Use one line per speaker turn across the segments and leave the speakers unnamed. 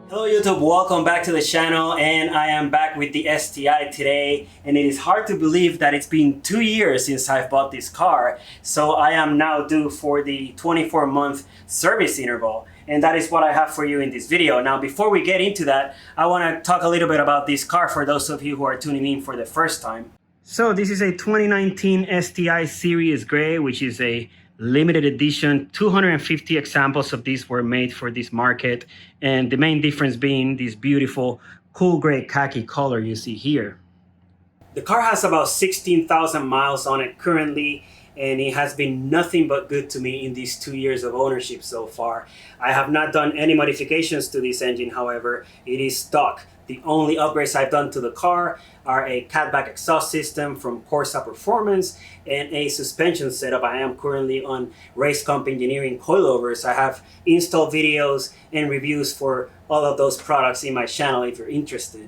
Hello YouTube, welcome back to the channel, and I am back with the STI today, and it is hard to believe that it's been 2 years since I've bought this car. So I am now due for the 24-month service interval, and that is what I have for you in this video. Now before we get into that, I want to talk a little bit about this car for those of you who are tuning in for the first time. So this is a 2019 STI Series Gray, which is a limited edition. 250 examples of these were made for this market, and the main difference being this beautiful cool gray khaki color you see here. The car has about 16,000 miles on it currently, and it has been nothing but good to me in these 2 years of ownership so far. I have not done any modifications to this engine, however. It is stock. The only upgrades I've done to the car are a catback exhaust system from Corsa Performance and a suspension setup. I am currently on Race Comp Engineering coilovers. I have install videos and reviews for all of those products in my channel if you're interested.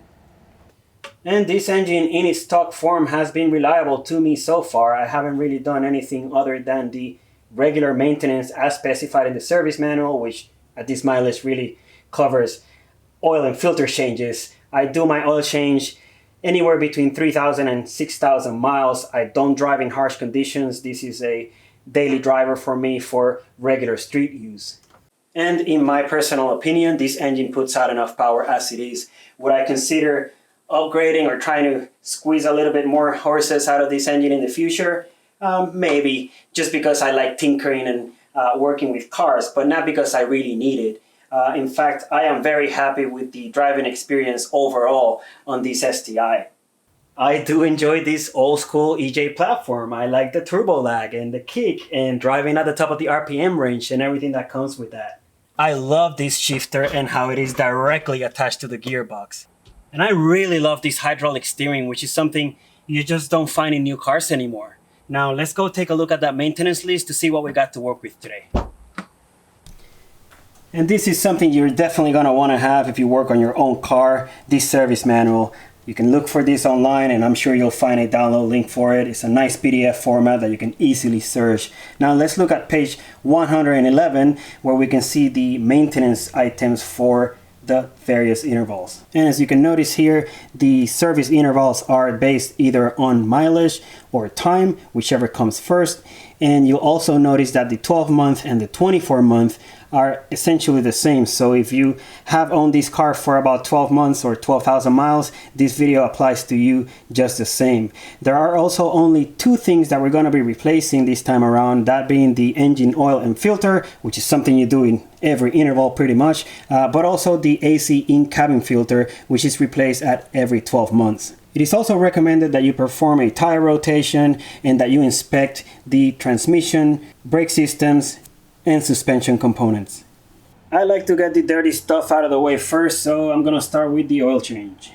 And this engine in its stock form has been reliable to me so far. I haven't really done anything other than the regular maintenance as specified in the service manual, which at this mileage really covers oil and filter changes. I do my oil change anywhere between 3,000 and 6,000 miles. I don't drive in harsh conditions. This is a daily driver for me for regular street use. And in my personal opinion, this engine puts out enough power as it is. Would I consider upgrading or trying to squeeze a little bit more horses out of this engine in the future? Maybe, just because I like tinkering and working with cars, but not because I really need it. In fact, I am very happy with the driving experience overall on this STI. I do enjoy this old school EJ platform. I like the turbo lag and the kick and driving at the top of the RPM range and everything that comes with that. I love this shifter and how it is directly attached to the gearbox. And I really love this hydraulic steering, which is something you just don't find in new cars anymore. Now let's go take a look at that maintenance list to see what we got to work with today. And this is something you're definitely going to want to have if you work on your own car, this service manual. You can look for this online, and I'm sure you'll find a download link for it. It's a nice PDF format that you can easily search. Now let's look at page 111, where we can see the maintenance items for the various intervals. And as you can notice here, the service intervals are based either on mileage or time, whichever comes first. And you'll also notice that the 12-month and the 24-month are essentially the same. So if you have owned this car for about 12 months or 12,000 miles, this video applies to you just the same. There are also only two things that we're going to be replacing this time around, that being the engine oil and filter, which is something you do in every interval pretty much, but also the AC in-cabin filter, which is replaced at every 12 months. It is also recommended that you perform a tire rotation and that you inspect the transmission, brake systems, and suspension components. I like to get the dirty stuff out of the way first, so I'm gonna start with the oil change.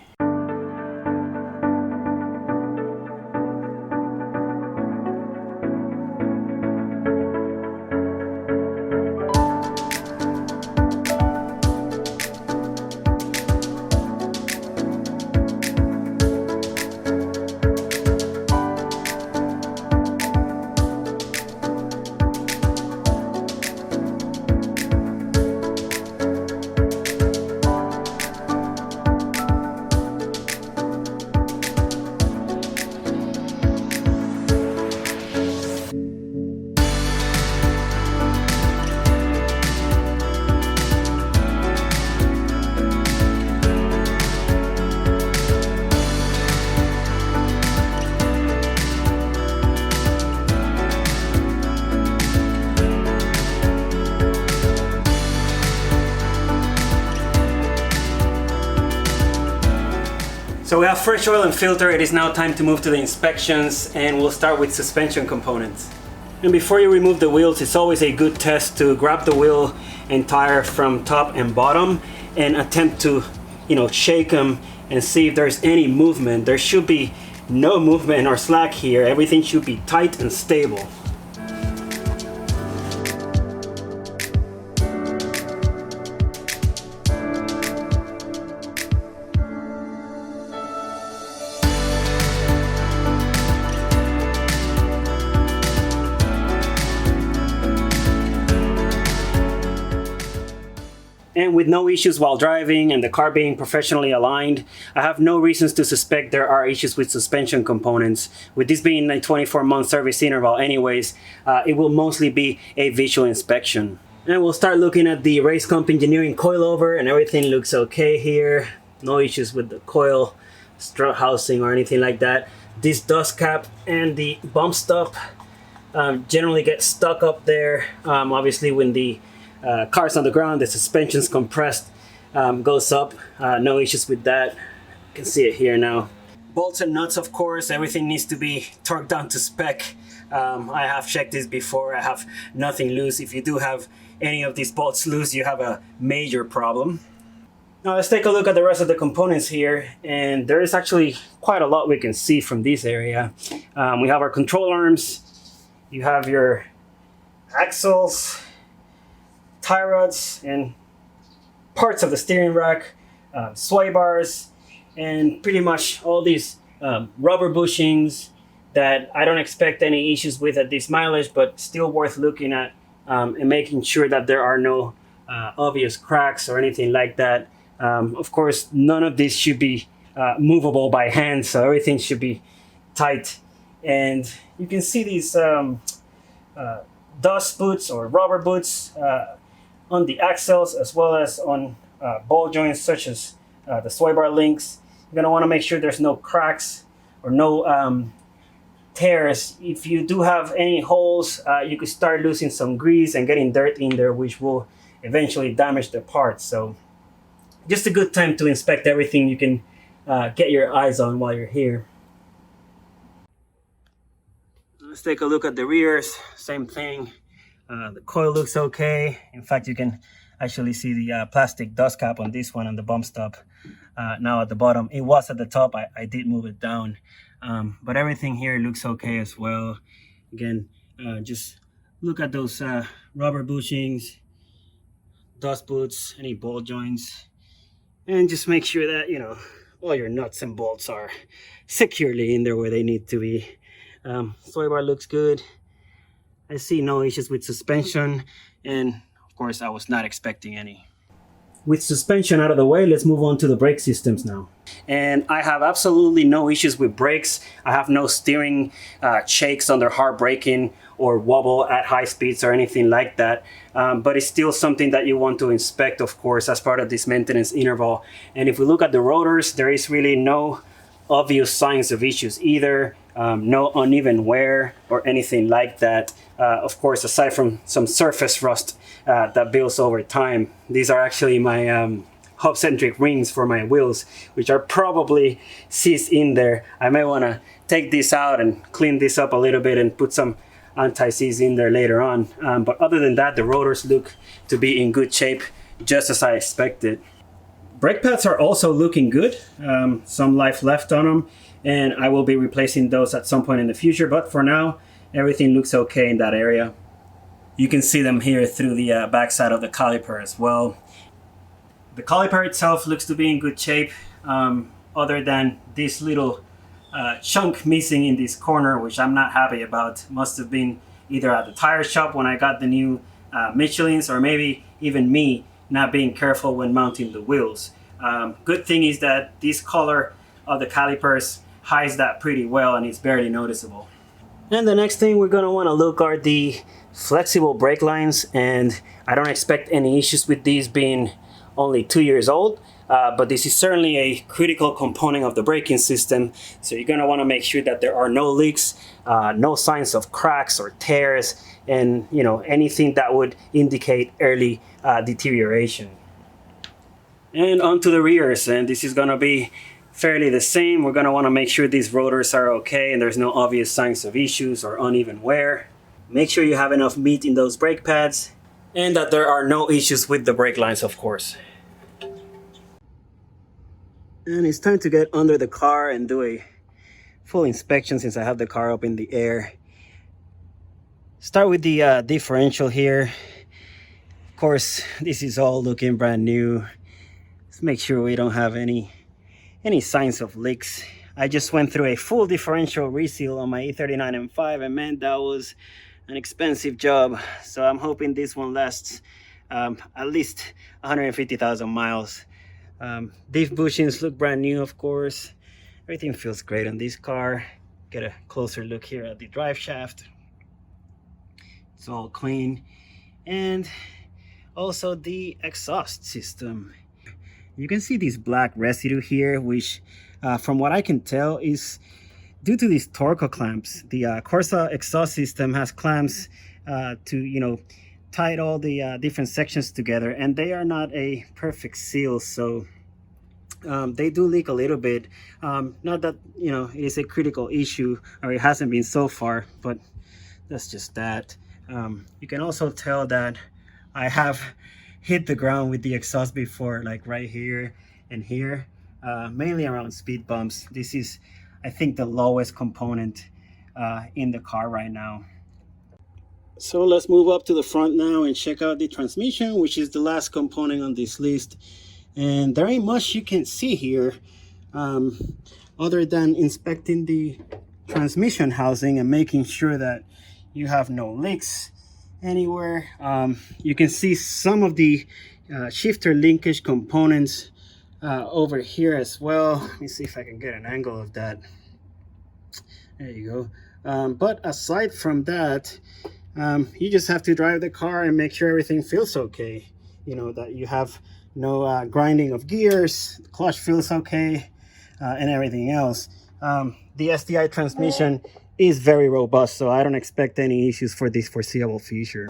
So we have fresh oil and filter. It is now time to move to the inspections, and we'll start with suspension components. And before you remove the wheels, it's always a good test to grab the wheel and tire from top and bottom and attempt to, shake them and see if there's any movement. There should be no movement or slack here. Everything should be tight and stable. And with no issues while driving and the car being professionally aligned, I have no reasons to suspect there are issues with suspension components. With this being a 24-month service interval anyways, it will mostly be a visual inspection. And we'll start looking at the Race Comp Engineering coilover, and everything looks okay here. No issues with the coil, strut housing or anything like that. This dust cap and the bump stop generally get stuck up there. Obviously when the car's on the ground, the suspension's compressed, goes up. No issues with that. You can see it here now. Bolts and nuts, of course, everything needs to be torqued down to spec. I have checked this before. I have nothing loose. If you do have any of these bolts loose, you have a major problem. Now let's take a look at the rest of the components here, and there is actually quite a lot we can see from this area. We have our control arms, you have your axles, tie rods, and parts of the steering rack, sway bars, and pretty much all these rubber bushings that I don't expect any issues with at this mileage, but still worth looking at and making sure that there are no obvious cracks or anything like that. Of course, none of this should be movable by hand, so everything should be tight. And you can see these dust boots or rubber boots on the axles, as well as on ball joints such as the sway bar links. You're going to want to make sure there's no cracks or no tears. If you do have any holes, you could start losing some grease and getting dirt in there, which will eventually damage the parts. So just a good time to inspect everything you can get your eyes on while you're here. Let's take a look at the rears. Same thing. The coil looks okay. In fact, you can actually see the plastic dust cap on this one on the bump stop now at the bottom. It was at the top. I did move it down. But everything here looks okay as well. Again, just look at those rubber bushings, dust boots, any ball joints, and just make sure that, all your nuts and bolts are securely in there where they need to be. Sway bar looks good. I see no issues with suspension, and of course I was not expecting any. With suspension out of the way, let's move on to the brake systems now. And I have absolutely no issues with brakes. I have no steering shakes under hard braking or wobble at high speeds or anything like that. But it's still something that you want to inspect, of course, as part of this maintenance interval. And if we look at the rotors, there is really no obvious signs of issues either. No uneven wear or anything like that. Of course, aside from some surface rust that builds over time. These are actually my hub-centric rings for my wheels, which are probably seized in there. I may want to take this out and clean this up a little bit and put some anti-seize in there later on. But other than that, the rotors look to be in good shape, just as I expected. Brake pads are also looking good. Some life left on them, and I will be replacing those at some point in the future, but for now everything looks okay in that area. You can see them here through the backside of the caliper as well. The caliper itself looks to be in good shape, other than this little chunk missing in this corner, which I'm not happy about. Must have been either at the tire shop when I got the new Michelins, or maybe even me not being careful when mounting the wheels. Good thing is that this color of the calipers hides that pretty well, and it's barely noticeable. And the next thing we're going to want to look are the flexible brake lines, and I don't expect any issues with these being only 2 years old, but this is certainly a critical component of the braking system, so you're going to want to make sure that there are no leaks, no signs of cracks or tears, and anything that would indicate early deterioration. And onto the rears, and this is going to be fairly the same. We're going to want to make sure these rotors are okay and there's no obvious signs of issues or uneven wear. Make sure you have enough meat in those brake pads and that there are no issues with the brake lines, of course. And it's time to get under the car and do a full inspection since I have the car up in the air. Start with the differential here. Of course, this is all looking brand new. Let's make sure we don't have any signs of leaks. I just went through a full differential reseal on my E39 M5 and man, that was an expensive job. So I'm hoping this one lasts at least 150,000 miles. Diff bushings look brand new, of course. Everything feels great on this car. Get a closer look here at the drive shaft. It's all clean. And also the exhaust system. You can see this black residue here, which from what I can tell is due to these Torco clamps. The Corsa exhaust system has clamps to, tie all the different sections together, and they are not a perfect seal, so they do leak a little bit. Not that, it is a critical issue, or it hasn't been so far, but that's just that. You can also tell that I have hit the ground with the exhaust before, like right here and here, mainly around speed bumps. This is, I think, the lowest component in the car right now. So let's move up to the front now and check out the transmission, which is the last component on this list. And there ain't much you can see here other than inspecting the transmission housing and making sure that you have no leaks anywhere. You can see some of the shifter linkage components over here as well. Let me see if I can get an angle of that. There you go. But aside from that, you just have to drive the car and make sure everything feels okay. That you have no grinding of gears, the clutch feels okay, and everything else. The STI transmission is very robust, so I don't expect any issues for this foreseeable future.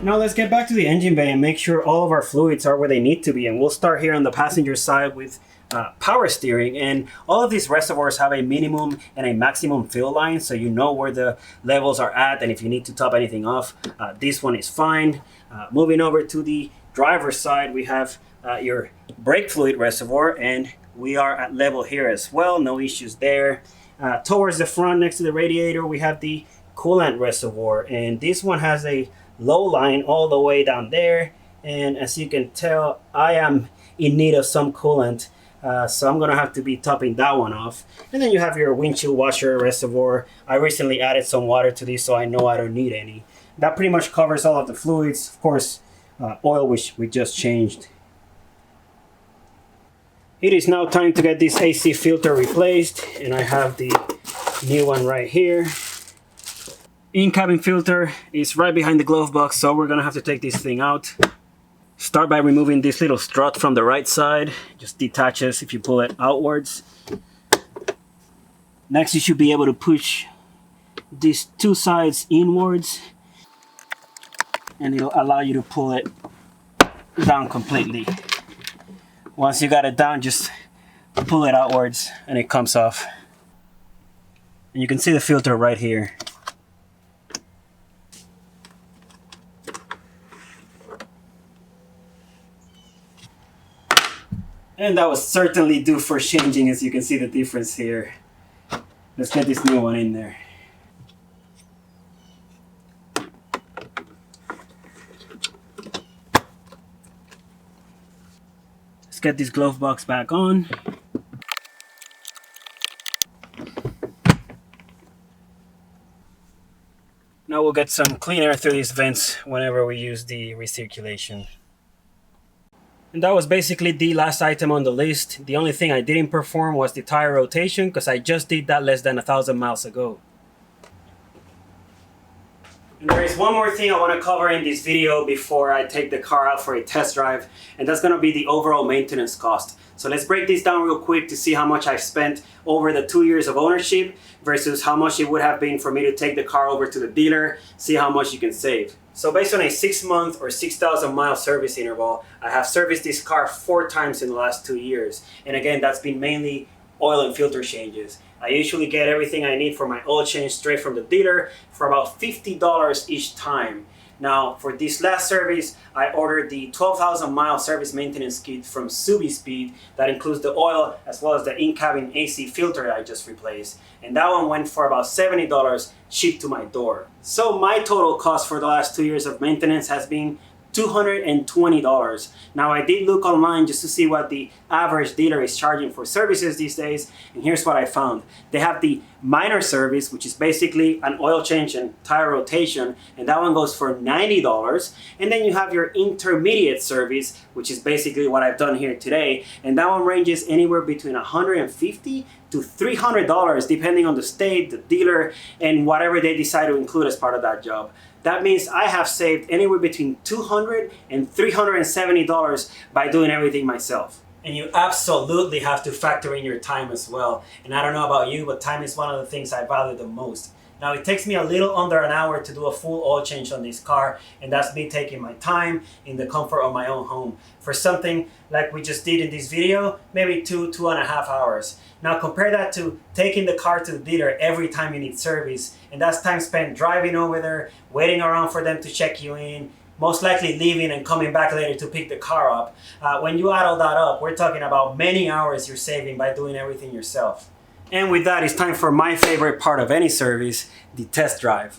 Now let's get back to the engine bay and make sure all of our fluids are where they need to be. And we'll start here on the passenger side with power steering. And all of these reservoirs have a minimum and a maximum fill line, so you know where the levels are at and if you need to top anything off. This one is fine. Moving over to the driver's side, we have your brake fluid reservoir, and we are at level here as well. No issues there. Towards the front next to the radiator, we have the coolant reservoir, and this one has a low line all the way down there, and as you can tell, I am in need of some coolant, so I'm gonna have to be topping that one off. And then you have your windshield washer reservoir. I recently added some water to this, so I know I don't need any. That pretty much covers all of the fluids. Of course, oil, which we just changed. It is now time to get this AC filter replaced, and I have the new one right here. In-cabin filter is right behind the glove box, so we're gonna have to take this thing out. Start by removing this little strut from the right side. Just detaches if you pull it outwards. Next, you should be able to push these two sides inwards, and it'll allow you to pull it down completely. Once you got it down, just pull it outwards and it comes off. And you can see the filter right here. And that was certainly due for changing, as you can see the difference here. Let's get this new one in there. Let's get this glove box back on. Now we'll get some clean air through these vents whenever we use the recirculation. And that was basically the last item on the list. The only thing I didn't perform was the tire rotation because I just did that less than 1,000 miles ago. And there is one more thing I want to cover in this video before I take the car out for a test drive, and that's going to be the overall maintenance cost. So let's break this down real quick to see how much I've spent over the 2 years of ownership versus how much it would have been for me to take the car over to the dealer, see how much you can save. So based on a 6-month or 6,000 mile service interval, I have serviced this car 4 times in the last 2 years. And again, that's been mainly oil and filter changes. I usually get everything I need for my oil change straight from the dealer for about $50 each time. Now, for this last service, I ordered the 12,000 mile service maintenance kit from Subaru that includes the oil as well as the in-cabin AC filter that I just replaced. And that one went for about $70 shipped to my door. So my total cost for the last 2 years of maintenance has been $220. Now I did look online just to see what the average dealer is charging for services these days, and here's what I found. They have the minor service, which is basically an oil change and tire rotation, and that one goes for $90. And then you have your intermediate service, which is basically what I've done here today, and that one ranges anywhere between $150 to $300 depending on the state, the dealer, and whatever they decide to include as part of that job. That means I have saved anywhere between $200 and $370 by doing everything myself. And you absolutely have to factor in your time as well. And I don't know about you, but time is one of the things I value the most. Now it takes me a little under an hour to do a full oil change on this car, and that's me taking my time in the comfort of my own home. For something like we just did in this video, maybe 2.5 hours. Now compare that to taking the car to the dealer every time you need service, and that's time spent driving over there, waiting around for them to check you in, most likely leaving and coming back later to pick the car up. When you add all that up, we're talking about many hours you're saving by doing everything yourself. And with that, it's time for my favorite part of any service, the test drive.